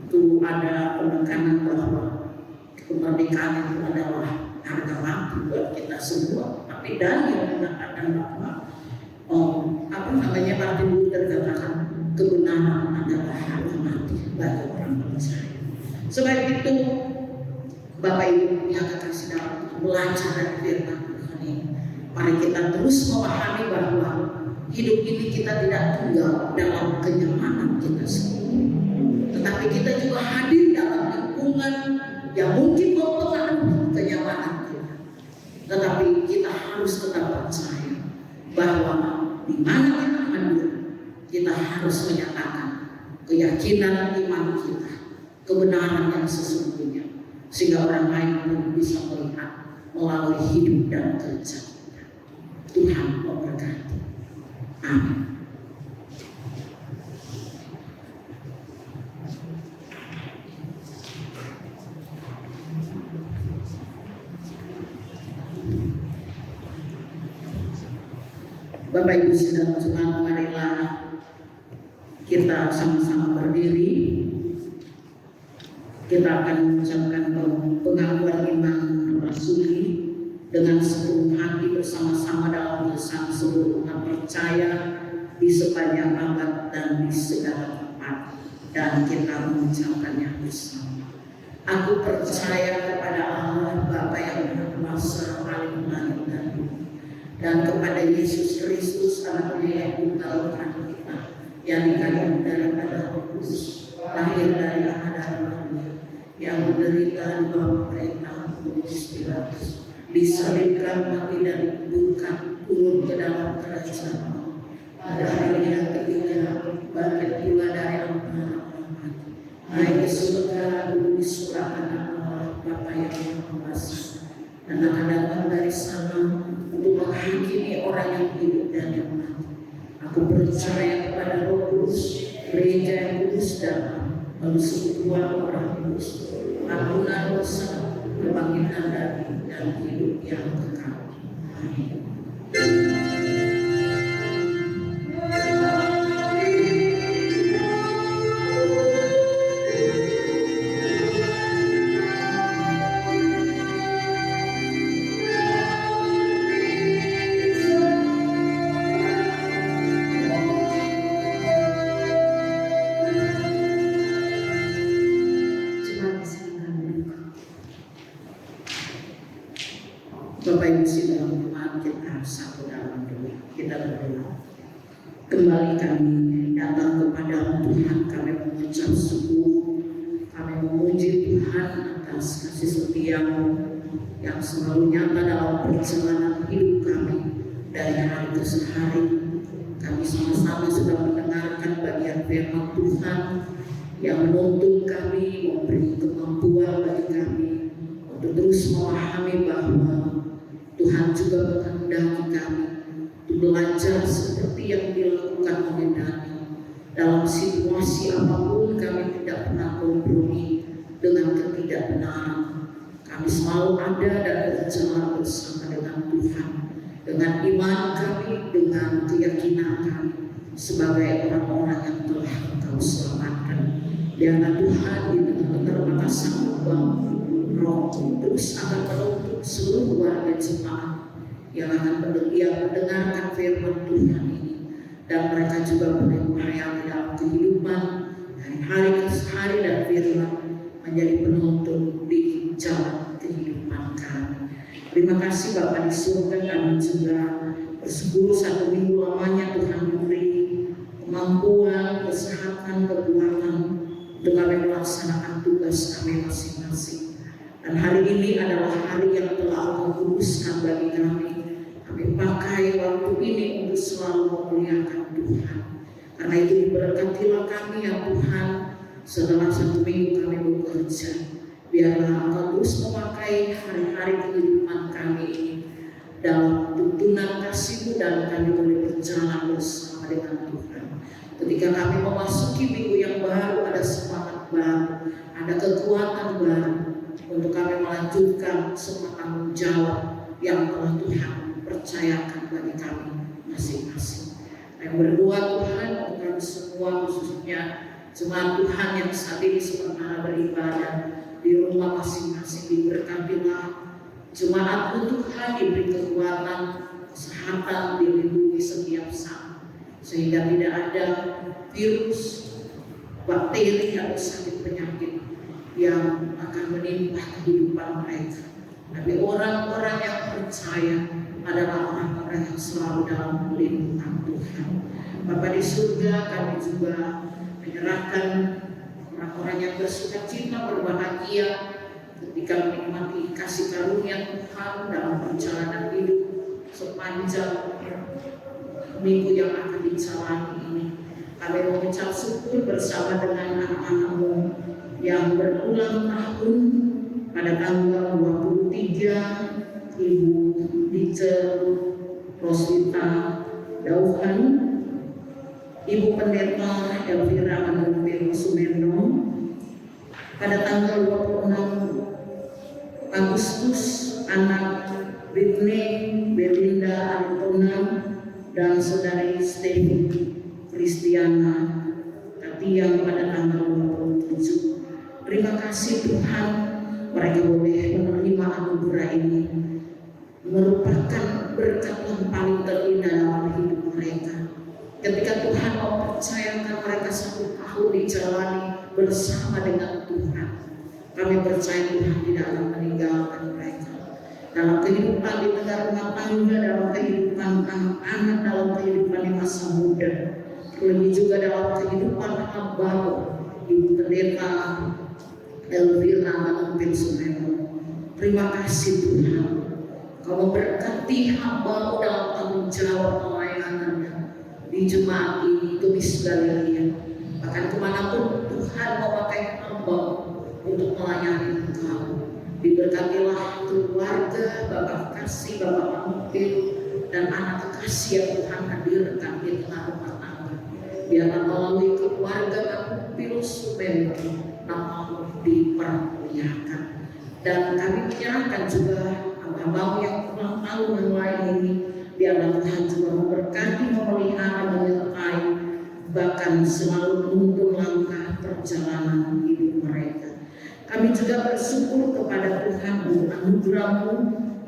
Itu ada penekanan bahwa kemerdekaan itu adalah harga mati buat kita semua. Tapi Daniel mengatakan bahwa Martin Luther katakan kebenaran adalah harga mati bagi orang percaya. Sebab itu Bapak Ibu yang kekasih dalam belajar dari firman Tuhan ini, mari kita terus memahami bahwa hidup ini kita tidak tinggal dalam kenyamanan kita sendiri, tetapi kita juga hadir dalam lingkungan yang mungkin mempengaruhi kenyamanan kita. Tetapi kita harus tetap percaya bahwa di mana kita hadir, kita harus menyatakan keyakinan iman kita, kebenaran yang sesungguhnya, sehingga orang lain pun bisa melihat melalui hidup dan kerja kita. Tuhan memberkati. Amin. Bapak Ibu saudara Tuhan, marilah kita sama-sama berdiri. Kita akan mengucapkan pengakuan iman rasuli dengan sepenuh hati bersama-sama dalam lisan seluruh umat percaya di sepanjang abad dan di segala tempat, dan kita mengucapkannya bersama. Aku percaya kepada Allah Bapa yang Maha Kuasa, paling langit dan bumi, dan kepada Yesus Kristus Anak-Nya yang tunggal Tuhan kita, yang dikandung daripada Roh Kudus, lahir dari Allah dan Maria, yang menderita di bawah pemerintahan Pontius Pilatus, disalibkan, mati dan dikuburkan, turun ke dalam kerajaan Allah. Pada hari yang ketiga bangkit pula dari antara orang mati, naik ke surga, duduk di sebelah kanan Allah Bapa yang Maha Kuasa, dan akan datang dari sana untuk menghakimi orang yang hidup dan yang mati. Aku percaya kepada Roh Kudus, gereja yang kudus dan persekutuan orang kudus, ampunan dosa, kebangkitan dari dan hidup yang kekal. Amin. Bapak Ibu saudara Tuhan, kita satu dalam doa, kita berdoa. Kembali kami datang kepada Tuhan, kami mengucap syukur, kami memuji Tuhan atas kasih setia-Mu yang selalu nyata dalam perjalanan hidup kami dari hari ke hari. Kami sama-sama sudah mendengarkan bagian firman Tuhan yang menuntun kami, memberi kemampuan bagi kami untuk terus memahami bahwa Tuhan juga menghendaki kami untuk belajar seperti yang dilakukan oleh Daniel. Dalam situasi apapun kami tidak pernah kompromi dengan ketidakbenaran. Kami selalu ada dan berjalan bersama dengan Tuhan, dengan iman kami, dengan keyakinan kami sebagai orang-orang yang telah Engkau selamatkan. Biarlah Tuhan di tengah keterbatasan lubang Roh terus akan menuntut seluruh warga jemaat yang akan mendengarkan firman Tuhan ini, dan mereka juga boleh melayani dalam kehidupan dari hari ke hari, dan firman menjadi penuntun di jalan kehidupan kami. Terima kasih Bapa di surga, kami juga bersyukur 1 minggu lamanya Tuhan memberi kemampuan kekuatan untuk kami melaksanakan tugas kami masing-masing. Dan hari ini adalah hari yang telah Engkau kuduskan bagi kami. Kami pakai waktu ini untuk selalu memuliakan Tuhan. Karena itu diberkatilah kami ya Tuhan, setelah 1 minggu kami bekerja. Biarlah Engkau terus memakai hari-hari kehidupan kami ini dalam tuntunan kasih-Mu, dan kami boleh berjalan bersama dengan Tuhan. Ketika kami memasuki minggu yang baru, ada semangat baru, ada kekuatan baru untuk kami melanjutkan semua tanggung jawab yang telah Tuhan percayakan bagi kami masing-masing. Kami berdoa Tuhan untuk kami semua, khususnya jemaat Tuhan yang saat ini sementara beribadah di rumah masing-masing, diberkatilah jemaat Tuhan, diberi kekuatan, kesehatan, dilindungi setiap saat, sehingga tidak ada virus, bakteri atau sakit penyakit yang akan menimpa kehidupan mereka. Tapi orang-orang yang percaya adalah orang-orang yang selalu dalam perlindungan Tuhan. Bapa di surga, kami juga menyerahkan orang-orang yang bersukacita, berbahagia ketika menikmati kasih karunia Tuhan dalam perjalanan hidup sepanjang minggu yang akan dijalani ini. Kami mengucap syukur bersama dengan anak-anak-Mu yang berulang tahun pada tanggal 23, Ibu Dice Roswita Dauhan, Ibu Pendeta Elvira Manupil Sumendo, pada tanggal 26 Agustus, anak Whitney Belinda Antona dan saudari Stevi Kristiana Katiang pada tanggal 27. Terima kasih Tuhan, mereka boleh menerima anugerah ini, merupakan berkat yang paling terindah dalam hidup mereka. Ketika Tuhan mempercayakan mereka 1 tahun dijalani bersama dengan Tuhan, kami percaya Tuhan tidak akan meninggalkan mereka dalam kehidupan di tengah rumah tangga, dalam kehidupan anak-anak, dalam kehidupan di masa muda, lebih juga dalam kehidupan hamba Ibu Pendeta Elvira Manupil Sumendo. Terima kasih Tuhan, Kau memberkati hamba dalam tanggung jawab pelayanannya di jemaat ini, Tumis Galilia. Bahkan kemanapun Tuhan memakai hamba untuk melayani Engkau, diberkatilah keluarga Bapak Kasih, Bapak Manupil, dan anak kekasih yang Tuhan hadirkan di tengah rumah tangga. Biarlah melalui keluarga Manupil Sumendo nama-Mu dipermuliakan. Dan kami menyerahkan juga hamba-Mu yang ulang tahun yang lain ini, biarlah Tuhan juga memberkati, memelihara, menyertai, bahkan selalu menuntun langkah perjalanan hidup mereka. Kami juga bersyukur kepada Tuhan untuk anugerah-Mu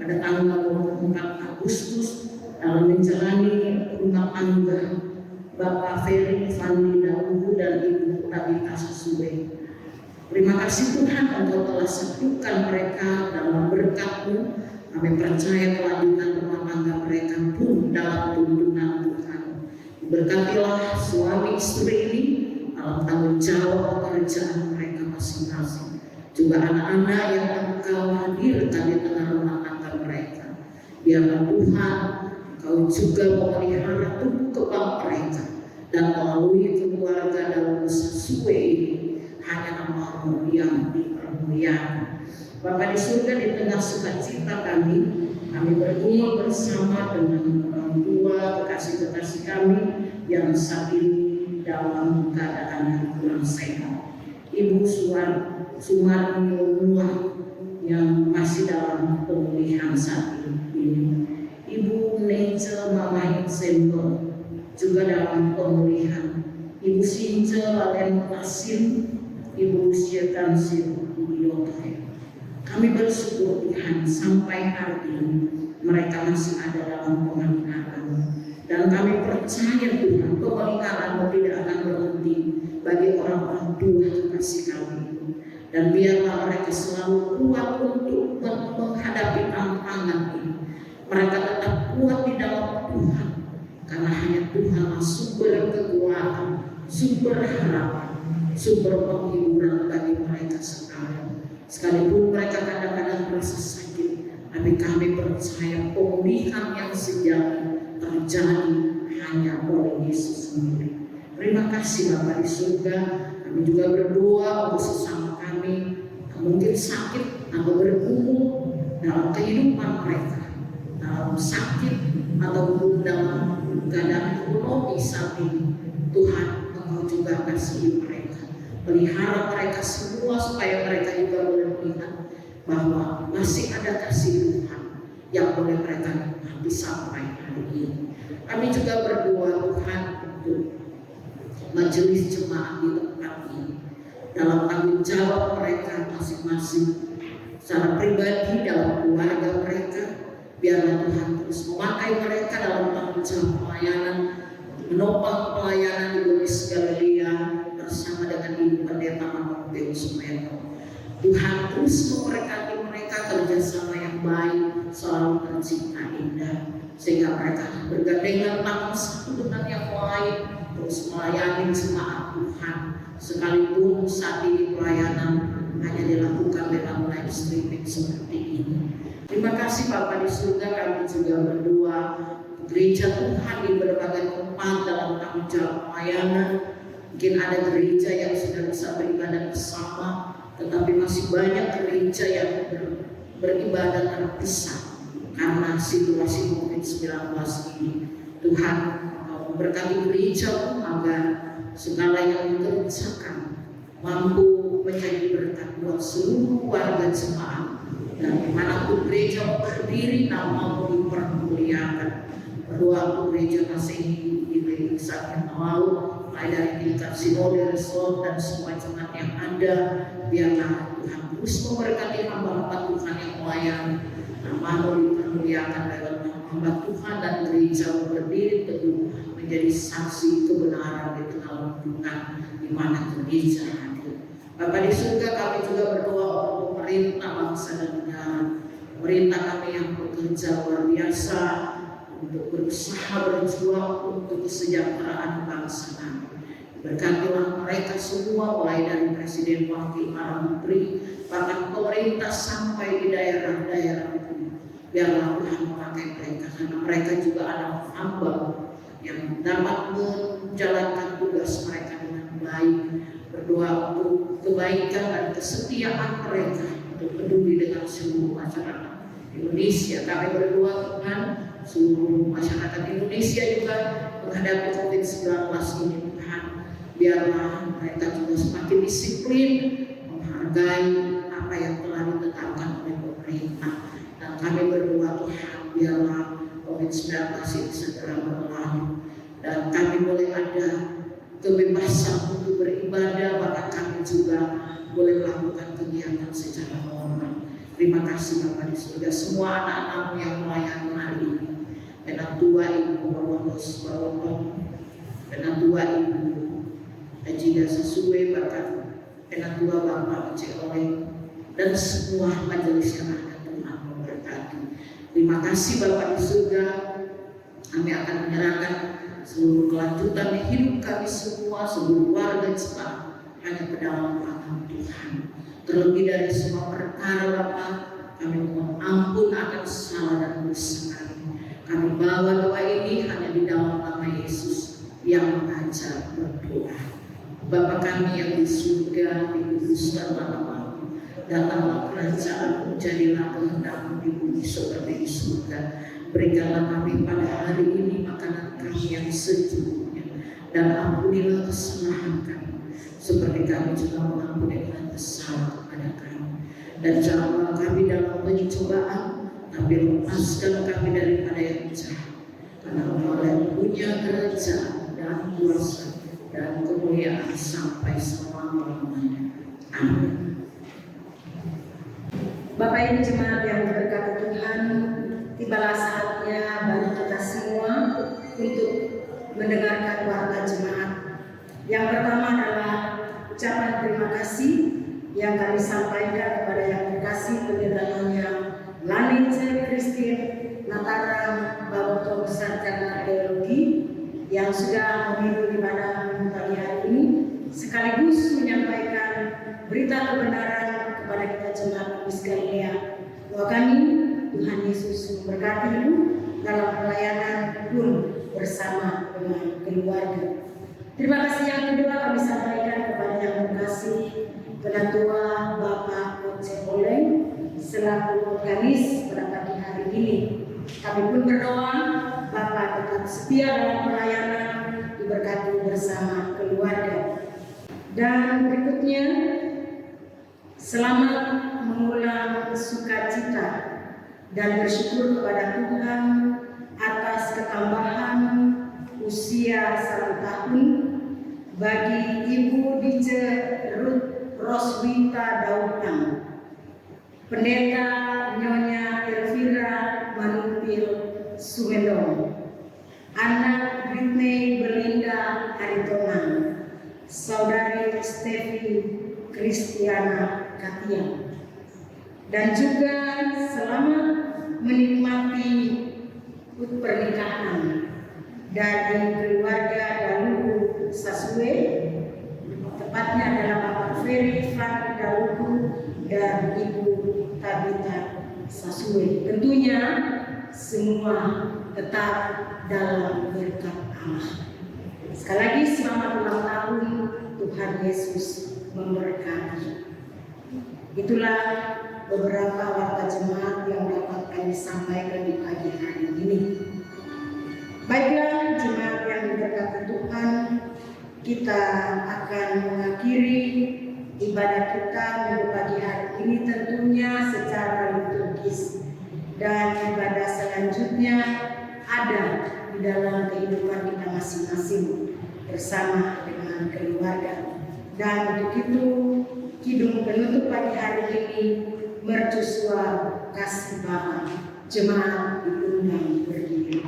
pada tanggal 24 Agustus dalam menjalani rumah tangga Bapak Ferry Fandi Dauhu dan Ibu Tabita Sasube. Terima kasih Tuhan, Engkau telah satukan mereka dalam berkat-Mu. Kami percaya kelanjutan rumah tangga mereka pun dalam tuntunan Tuhan. Berkatilah suami istri ini dalam tanggung jawab pekerjaan mereka masing-masing. Juga anak-anak yang Engkau hadirkan di tengah rumah tangga mereka. Biarlah Tuhan, Engkau juga memelihara tubuh kebal mereka, dan melalui keluarga dalam Sasue ini hanya nama-Mu yang dipermuliakan. Bapa di surga, di tengah sukacita kami berkumpul bersama dengan orang tua kekasih-kekasih kami yang saat ini dalam keadaan yang kurang sehat. Ibu Sumarni yang masih dalam pemulihan saat ini. Ibu Neja Mama Sembo juga dalam pemulihan. Ibu Since Lalen Asin, Ibu Syetan Sibuyoto. Kami bersyukur Tuhan, sampai hari ini mereka masih ada dalam pemeliharaan, dan kami percaya Tuhan pemeliharaan-Mu tidak akan berhenti bagi orang-orang tua kekasih kami. Dan biarlah mereka selalu kuat untuk menghadapi tantangan ini. Mereka tetap kuat di dalam Tuhan, karena hanya Tuhanlah sumber kekuatan, sumber harapan. sumber penghiburan bagi mereka sekarang. Sekalipun mereka kadang-kadang merasa sakit, tapi kami percaya pemulihan yang sejati terjadi hanya oleh Yesus sendiri. Terima kasih Bapa di surga. Kami juga berdoa untuk sesama kami yang mungkin sakit atau bergumul dalam kehidupan mereka, dalam sakit ataupun dalam keadaan ekonomi saat ini. Tuhan, Engkau juga kasihi mereka, pelihara mereka semua supaya mereka juga boleh melihat bahwa masih ada kasih Tuhan yang boleh mereka nikmati sampai hari ini. Kami juga berdoa Tuhan untuk majelis jemaat di tempat ini, dalam tanggung jawab mereka masing-masing secara pribadi, dalam keluarga mereka. Biarlah Tuhan terus memakai mereka dalam tanggung jawab pelayanan, menopang pelayanan di Bonis Galilea bersama dengan Ibu Pendeta Manoteo Sumerno. Tuhan terus memberkati mereka, kerjasama yang baik selalu tercipta indah, sehingga mereka bergandengan tangan satu dengan yang lain terus melayani jemaat Tuhan. Sekalipun saat ini pelayanan hanya dilakukan lewat live streaming seperti ini. Terima kasih Bapa di surga. Kami juga berdoa gereja Tuhan di berbagai tempat dalam tanggung jawab pelayanan. Mungkin ada gereja yang sudah bisa beribadah bersama, tetapi masih banyak gereja yang beribadah terpisah karena situasi COVID-19 ini. Tuhan, memberkati gereja agar segala yang dikerjakan mampu menjadi berkat buat seluruh warga jemaat, dan dimanapun gereja berdiri nama dipermuliakan. Berdoa untuk gereja Masehi di saat yang lalu, mulai dari tingkat sinode, resort, dan semua jemaat yang ada. Biarlah Tuhan terus memberkati hamba-hamba Tuhan yang melayani, nama dipermuliakan lewat hamba Tuhan, dan gereja berdiri teguh menjadi saksi kebenaran di tengah lingkungan di mana gereja hadir. Bapa di surga, kami juga berdoa untuk pemerintah bangsa dan negara, pemerintah kami yang bekerja luar biasa untuk berusaha berjuang untuk kesejahteraan bangsa kami. Berkatilah mereka semua, mulai dari presiden, wakil, para menteri, bahkan pemerintah sampai di daerah-daerah itu. Biarlah Tuhan memakai mereka, karena mereka juga adalah hamba yang dapat menjalankan tugas mereka dengan baik. Berdoa untuk kebaikan dan kesetiaan mereka untuk peduli dengan seluruh masyarakat Indonesia. Kami berdoa Tuhan, seluruh masyarakat Indonesia juga menghadapi COVID-19 ini. Tuhan, biarlah mereka juga semakin disiplin menghargai apa yang telah ditetapkan oleh pemerintah. Dan kami berdoa Tuhan, biarlah COVID-19 ini segera berlalu dan kami boleh ada kebebasan untuk beribadah, bahkan kami juga boleh melakukan kegiatan secara normal. Terima kasih Bapa di surga, semua anak-anakmu yang melayani hari ini, dan tua Ibu Bawados Bawados, dan tua Ibu Ajida sesuai bahkan dan tua Bapak Oleh, dan semua majelis yang ada. Tuhan memberkati. Terima kasih Bapa di surga. Kami akan menyerahkan seluruh kelanjutan hidup kami semua, seluruh warga jemaat hanya ke dalam tangan Tuhan. Terlebih dari semua perkara Bapa, kami mohon ampun akan salah dan dosa kami. Kami bawa doa ini hanya di dalam nama Yesus yang mengajar berdoa. Bapa kami yang di surga, dikuduskanlah namamu, datanglah kerajaan, jadilah kehendak-Mu di bumi seperti di surga. Berikanlah kami pada hari ini makanan kami yang secukupnya, dan ampunilah kesalahan kami, seperti kami juga mengampuni kesalahan kepada kami. Dan janganlah kami dalam pencobaan, tapi lepaskan kami daripada yang jahat. Karena Engkau yang punya kerajaan dan kuasa dan kemuliaan sampai selama-lamanya. Amin. Bapak Ibu jemaat yang diberkati Tuhan, tibalah saatnya bagi kita semua untuk mendengarkan warta jemaat. Yang pertama adalah ucapan terima kasih yang kami sampaikan kepada yang terkasih pendetanya Lanice Christine Natara Bawoto Sarjana Teologi yang sudah memimpin ibadah pagi hari ini, sekaligus menyambut memberkati Ibu dalam pelayanan pun bersama dengan keluarga. Terima kasih yang kedua kami sampaikan kepada yang terkasih Ketua Bapak Oce Oleng selaku organis pada pagi hari ini. Kami pun berdoa Bapak tetap setia dalam pelayanan, diberkati bersama keluarga. Dan berikutnya, selamat mengulang sukacita dan bersyukur kepada Tuhan atas ketambahan usia 1 tahun bagi Ibu Dice Ruth Roswita Daudang, Pendeta Nyonya Elvira Manumpil Sumedong, anak Britney Belinda Aritonang, Saudari Stevi Kristiana Katia, dan juga selamat menikmati pernikahan dari keluarga Daluku Sasue, tepatnya adalah Bapak Ferry Frank Daluku dan Ibu Tabita Sasue. Tentunya semua tetap dalam berkat Allah. Sekali lagi selamat ulang tahun, Tuhan Yesus memberkati. Itulah beberapa warta jemaat yang dapat kami sampaikan di pagi hari ini. Baiklah jemaat yang diberkati Tuhan, kita akan mengakhiri ibadah kita minggu pagi hari ini tentunya secara liturgis, dan ibadah selanjutnya ada di dalam kehidupan kita masing-masing bersama dengan keluarga. Dan untuk itu kidung penutup pagi hari ini mercusuar kasih Bapa. Jemaat diundang berdiri.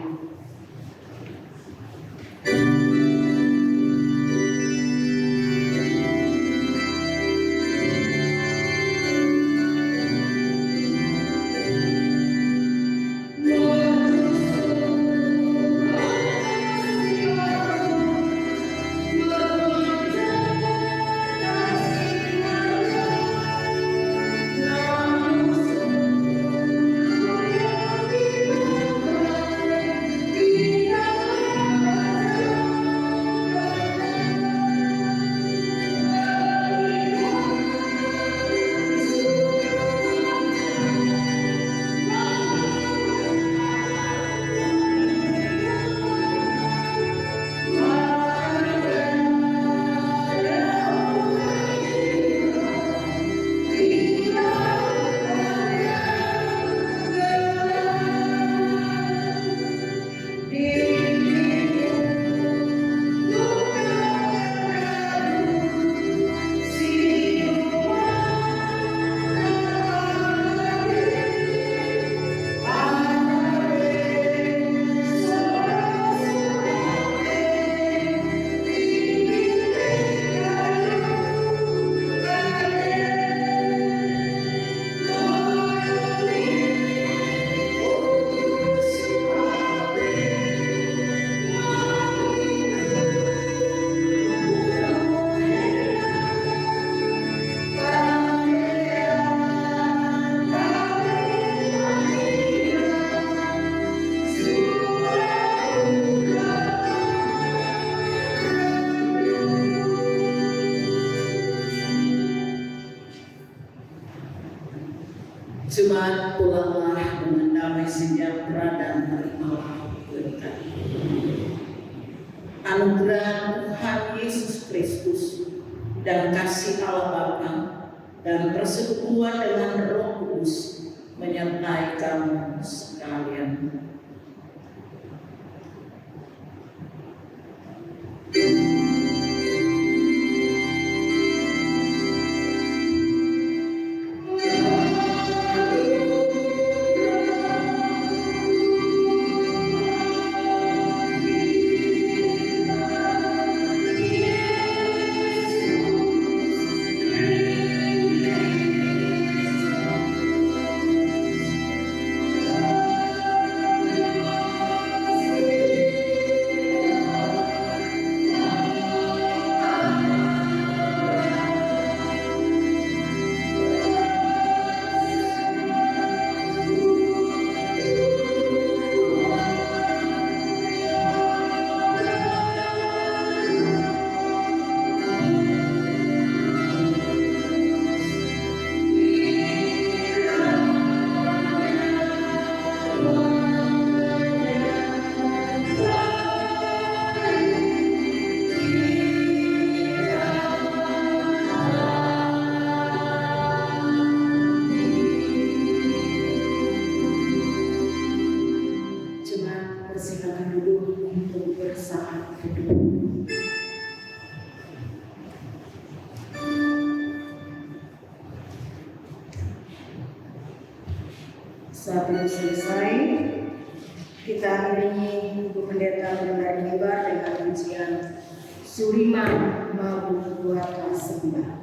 Jemaat pulanglah dengan damai sejahtera dan terimalah berkat. Anugerah Tuhan Yesus Kristus dan kasih Allah Bapa dan persekutuan dengan Roh Kudus menyertai kamu sekalian. Sebelum selesai, kita iringi Ibu Pendeta Brenda Gibar dengan pujian Suriman Mabu Buatan Sembah.